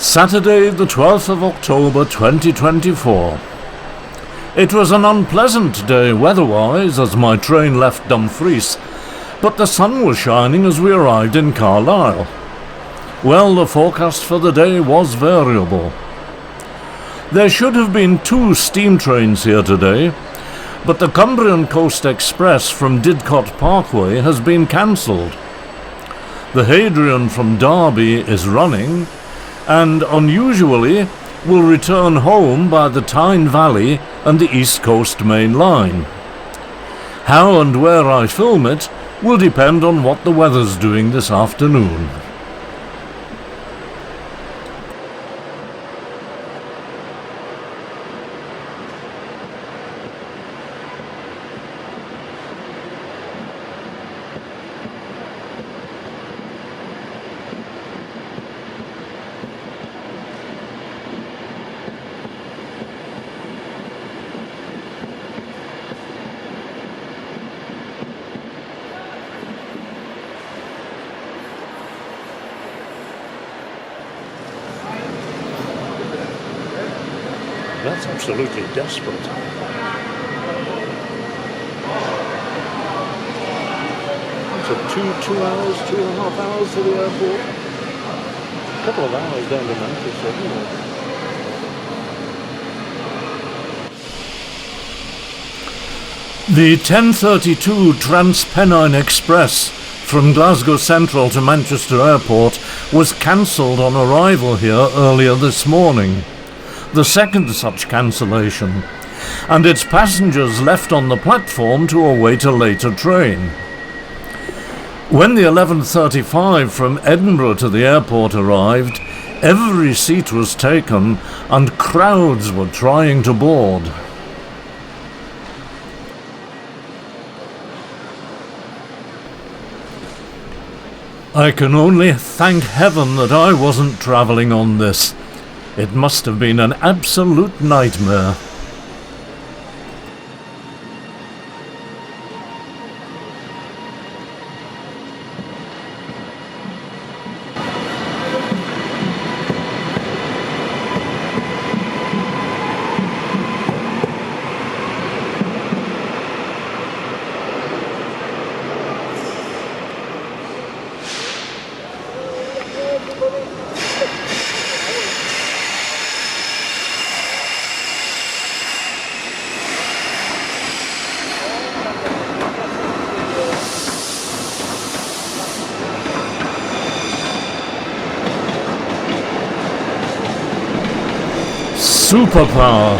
Saturday the 12th of October 2024. It was an unpleasant day weather-wise as my train left Dumfries, but the sun was shining as we arrived in Carlisle. Well, the forecast for the day was variable. There should have been 2 steam trains here today, but the Cumbrian Coast Express from Didcot Parkway has been cancelled. The Hadrian from Derby is running, and unusually will return home by the Tyne Valley and the East Coast Main Line. How and where I film it will depend on what the weather's doing this afternoon. That's absolutely desperate. So two hours, 2.5 hours to the airport. A couple of hours down to Manchester, anyway. The 10:32 Transpennine Express from Glasgow Central to Manchester Airport was cancelled on arrival here earlier this morning. The second such cancellation, and its passengers left on the platform to await a later train. When the 11:35 from Edinburgh to the airport arrived, every seat was taken and crowds were trying to board. I can only thank heaven that I wasn't travelling on this. It must have been an absolute nightmare. Superpower.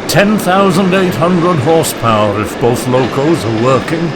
10,800 horsepower if both locos are working.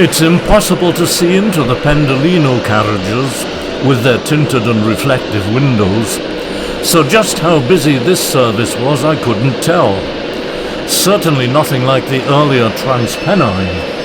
It's impossible to see into the Pendolino carriages with their tinted and reflective windows, so just how busy this service was I couldn't tell. Certainly nothing like the earlier Transpennine.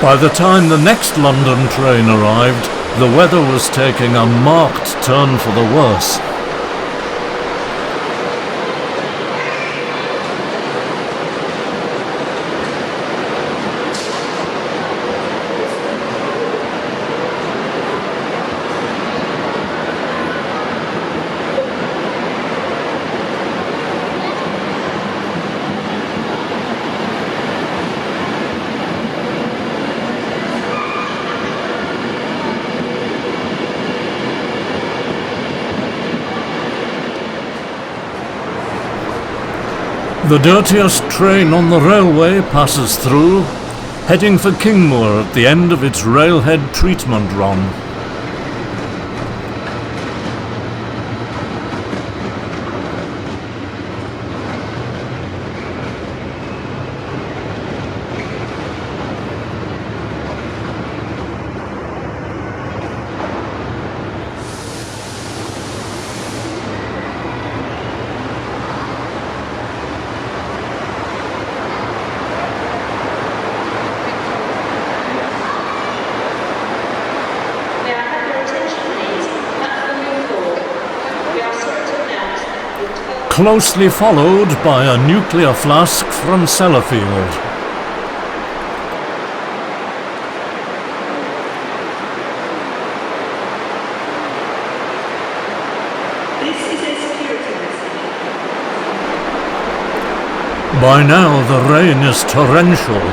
By the time the next London train arrived, the weather was taking a marked turn for the worse. The dirtiest train on the railway passes through, heading for Kingmoor at the end of its railhead treatment run. Closely followed by a nuclear flask from Sellafield. This is a security message. By now the rain is torrential,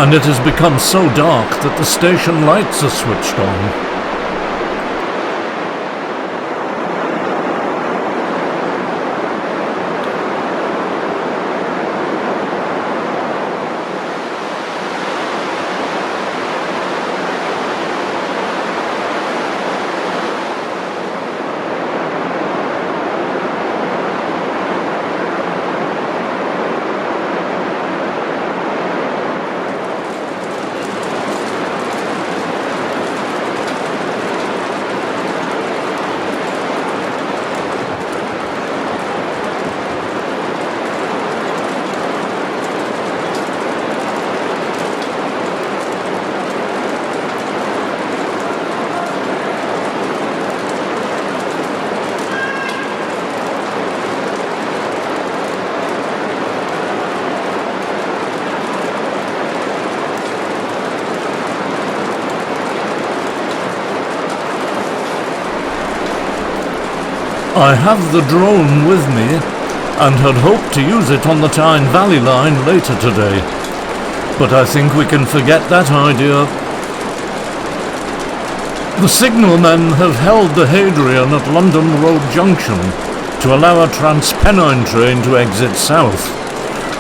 and it has become so dark that the station lights are switched on. I have the drone with me, and had hoped to use it on the Tyne Valley line later today, But I think we can forget that idea. The signalmen have held the Hadrian at London Road Junction to allow a Transpennine train to exit south,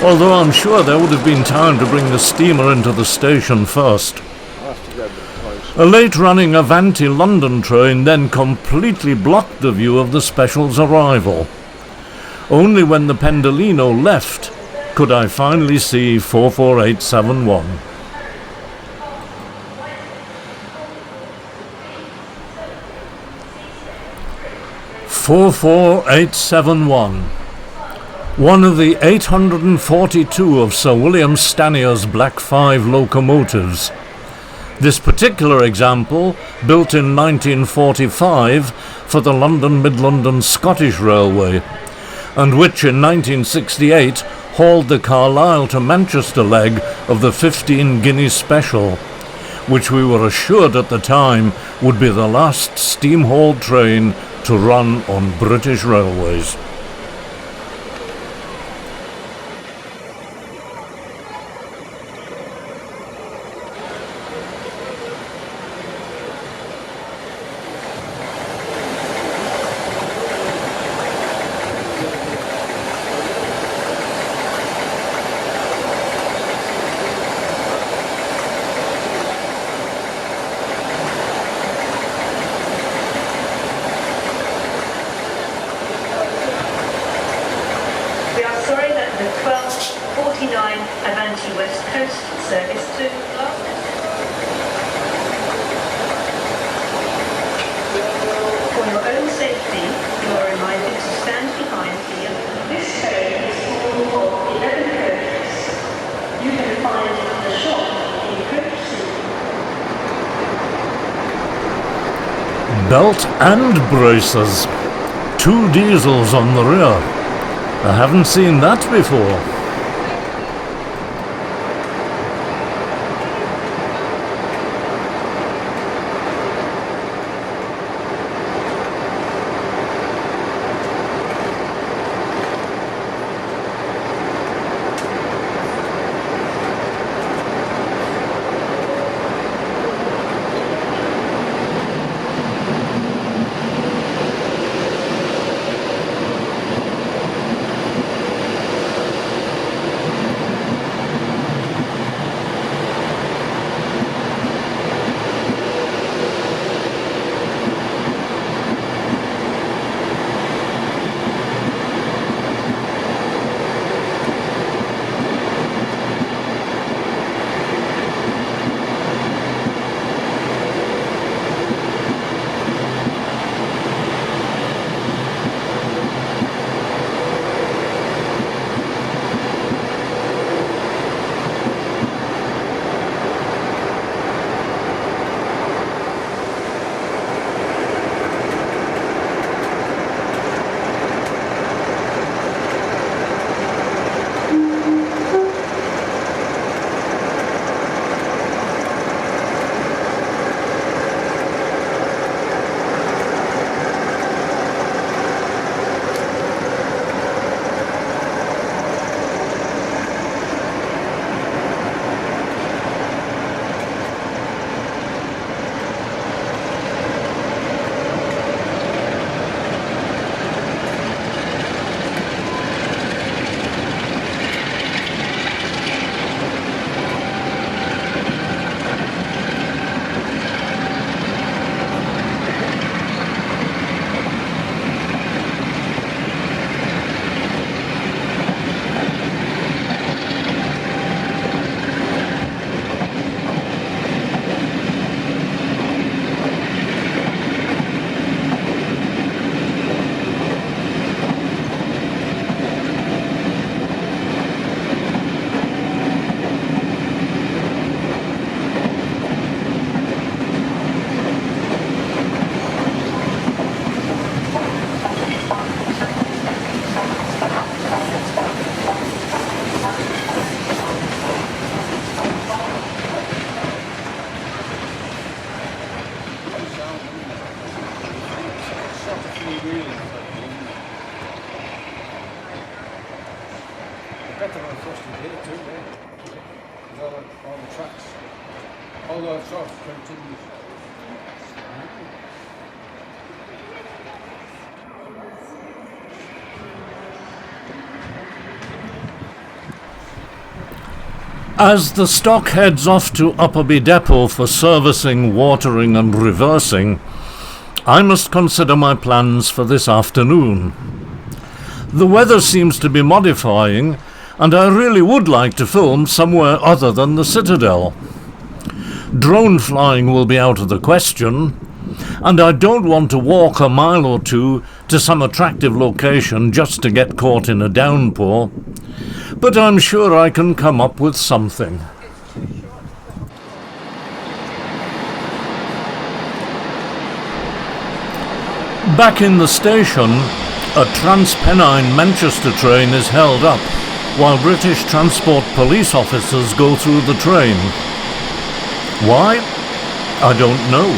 although I'm sure there would have been time to bring the steamer into the station first. A late-running Avanti London train then completely blocked the view of the special's arrival. Only when the Pendolino left could I finally see 44871. "44871, one of the 842 of Sir William Stanier's Black 5 locomotives. This particular example, built in 1945 for the London Midland and Scottish Railway, and which in 1968 hauled the Carlisle to Manchester leg of the 15 guinea special, which we were assured at the time would be the last steam-hauled train to run on British railways. We are sorry that the 12:49 Avanti West Coast service to Glasgow. For your own safety, you are reminded to stand behind the This train is full of 11 coaches. You can find the shop in Coach 2. Belt and braces. 2 diesels on the rear. I haven't seen that before. Better than first you did it too, man. all the trucks. All the trucks continue. As the stock heads off to Upperby Depot for servicing, watering and reversing, I must consider my plans for this afternoon. The weather seems to be modifying, and I really would like to film somewhere other than the Citadel. Drone flying will be out of the question, and I don't want to walk a mile or two to some attractive location just to get caught in a downpour. But I'm sure I can come up with something. Back in the station, a Transpennine Manchester train is held up while British Transport police officers go through the train. Why? I don't know.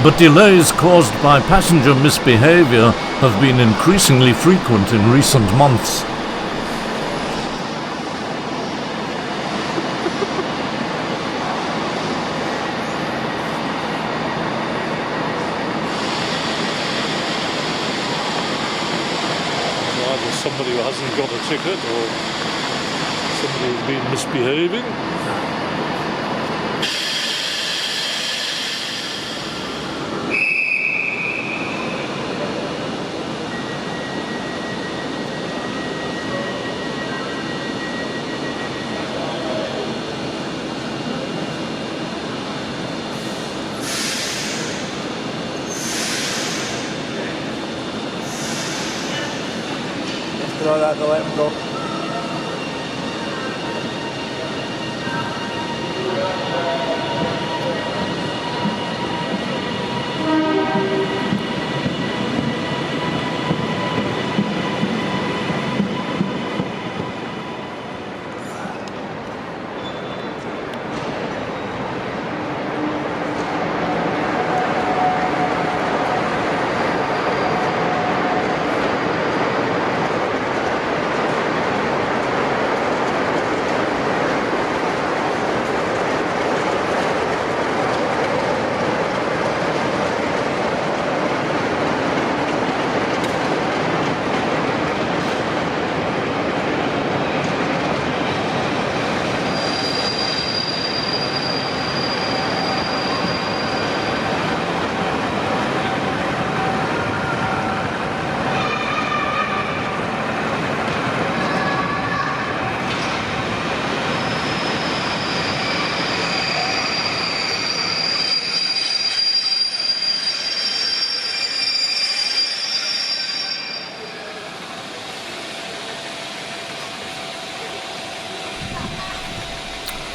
But delays caused by passenger misbehaviour have been increasingly frequent in recent months. Somebody who hasn't got a ticket or somebody who's been misbehaving. Throw that to let him go.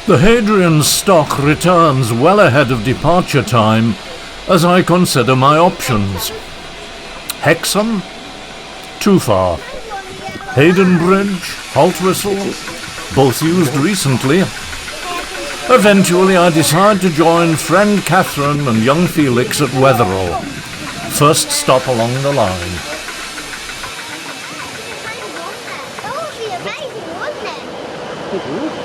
The Hadrian stock returns well ahead of departure time as I consider my options. Hexham? Too far. Hayden Bridge, Haltwhistle, both used recently. Eventually I decide to join friend Catherine and young Felix at Wetherall. First stop along the line. That would be amazing, wouldn't it?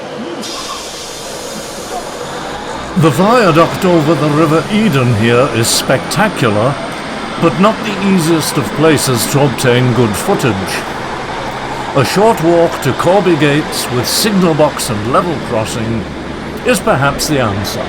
The viaduct over the River Eden here is spectacular, but not the easiest of places to obtain good footage. A short walk to Corby Gates with signal box and level crossing is perhaps the answer.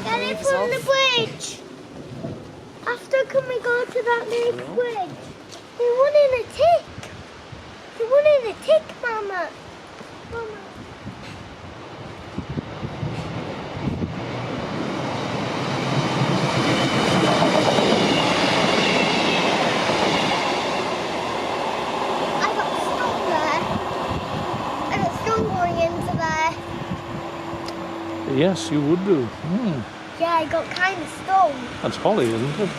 Get it from the bridge. After can we go to that new bridge? We won in a tick. We won in a tick, Mama. Mama. I got stung there. I got stung going into there. Yes, you would do. Yeah, I got kind of stung. That's Holly, isn't it?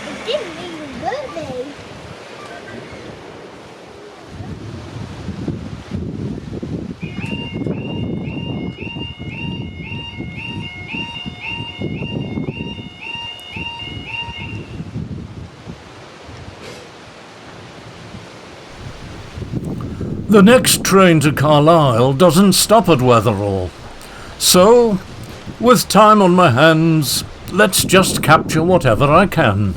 It didn't even hurt me. The next train to Carlisle doesn't stop at Wetherall. So, with time on my hands, let's just capture whatever I can.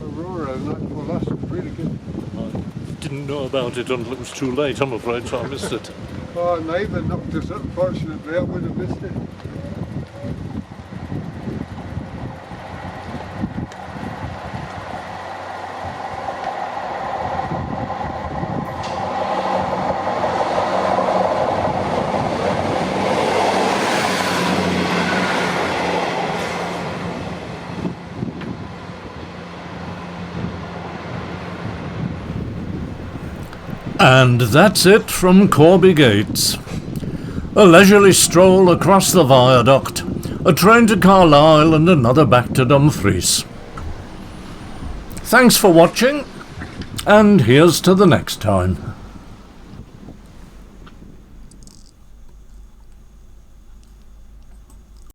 Aurora, that for us, really good. I didn't know about it until it was too late, I'm afraid, so I missed it. Oh, neighbour knocked us up, fortunately, I would have missed it. And that's it from Corby Gates. A leisurely stroll across the viaduct, a train to Carlisle and another back to Dumfries. Thanks for watching, and here's to the next time.